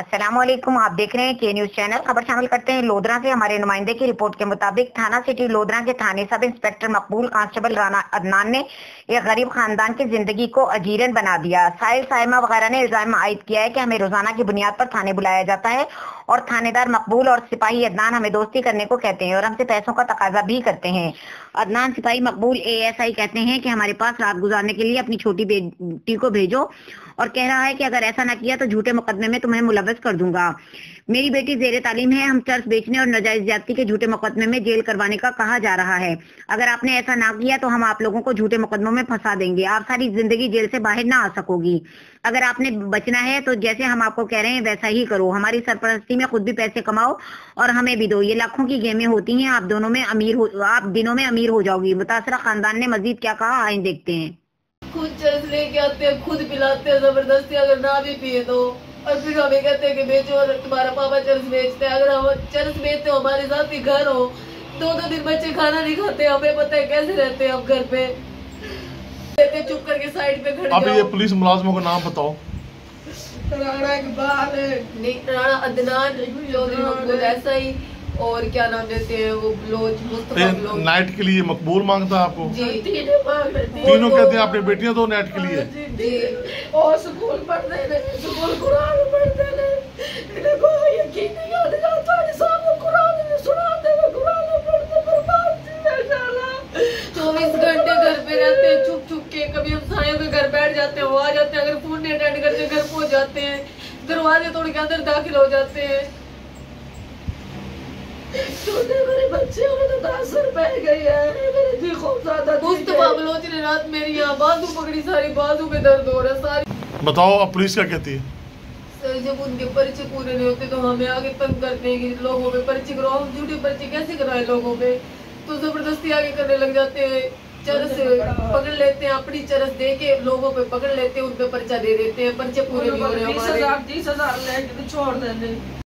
अस्सलामुअलैकुम, आप देख रहे हैं के न्यूज चैनल। खबर शामिल करते हैं लोधरां से। हमारे नुमाइंदे की रिपोर्ट के मुताबिक थाना सिटी लोधरां के थाने सब इंस्पेक्टर मकबूल, कांस्टेबल राना, अदनान ने एक गरीब खानदान की जिंदगी को अजीरन बना दिया। साहिल साहिमा वगैरह ने इल्जाम आयद किया है कि हमें रोजाना की बुनियाद पर थाने बुलाया जाता है और थानेदार मकबूल और सिपाही अदनान हमें दोस्ती करने को कहते हैं और हमसे पैसों का तकाजा भी करते हैं। अदनान सिपाही मकबूल ASI कहते हैं कि हमारे पास रात गुजारने के लिए अपनी छोटी बेटी को भेजो और कह रहा है कि अगर ऐसा ना किया तो झूठे मुकदमे में तुम्हें मुलव्वस कर दूंगा। मेरी बेटी जेरे तालीम है, हम चर्च बेचने और नाजायज ज्यादती के झूठे मुकदमे में जेल करवाने का कहा जा रहा है। अगर आपने ऐसा ना किया तो हम आप लोगों को झूठे मुकदमों में फंसा देंगे, आप सारी जिंदगी जेल से बाहर ना आ सकोगी। अगर आपने बचना है तो जैसे हम आपको कह रहे हैं वैसा ही करो, हमारी सरपरस्ती में खुद भी पैसे कमाओ और हमें भी दो। ये लाखों की गेमें होती हैं, आप दिनों में अमीर हो जाओगी। मुतासरा खानदान ने मजीद क्या कहा, आइए देखते हैं। खुद चरस लेके आते हैं, खुद पिलाते हैं जबरदस्ती, अगर ना भी पिए तो। और फिर हमें कहते हैं कि बेचो, और तुम्हारा पापा चरस बेचते हैं। अगर हम चरस बेचते हो, हमारे साथ ही घर हो, 2-2 दिन बच्चे खाना नहीं खाते, हमें पता है कैसे रहते हैं हम घर पे। कहते चुप करके साइड पे खड़े जाओ। अब ये पुलिस मुलाजिमों का नाम बताओ। राना के बाद नहीं, राना, अदनान, चौधरी, मकबूल, ऐसा ही। और क्या नाम देते हैं वो लोग नाइट के लिए मकबूल मांगता है आपको? जी, तीनों कहते हैं आपकी बेटियां दो नाइट के लिए। जी, और स्कूल पढ़ते हैं, स्कूल कुरान पढ़ते हैं, इनको यकीन नहीं आता तुम्हारे सामने कुरान सुनाते हैं, कुरान पढ़ते बर्बाद माशाल्लाह। 24 घंटे घर पे रहते हैं छुप छुप के। कभी हम सायों के घर बैठ जाते हैं, वो आ जाते हैं, अगर फोन नहीं अटेंड करते घर पहुंच जाते हैं, दरवाजे तोड़ के अंदर दाखिल हो जाते हैं। छोटे मेरे बच्चे हो तो 10 रुपए गई है, मेरे दिल खूब ज्यादा मुस्तफा बलोच ने रात मेरी यहाँ बाजू पकड़ी, सारी बाजू में दर्द हो रहा है सारी। बताओ अब पुलिस क्या कहती है? सर, जब उनके पर्चे पूरे नहीं होते तो हमें आगे तंग करते हैं कि लोगों पे पर्चे कराओ। हम झूठे पर्चे कैसे कराए लोगों पे, तो जबरदस्ती आगे करने लग जाते हैं। चरस पकड़ लेते हैं, अपनी चरस दे के लोगों पे पकड़ लेते हैं, उन पे पर्चा दे देते हैं, पर्चे पूरे नहीं हो रहे हमारे। 20,000 30,000 लेके छोड़ देने।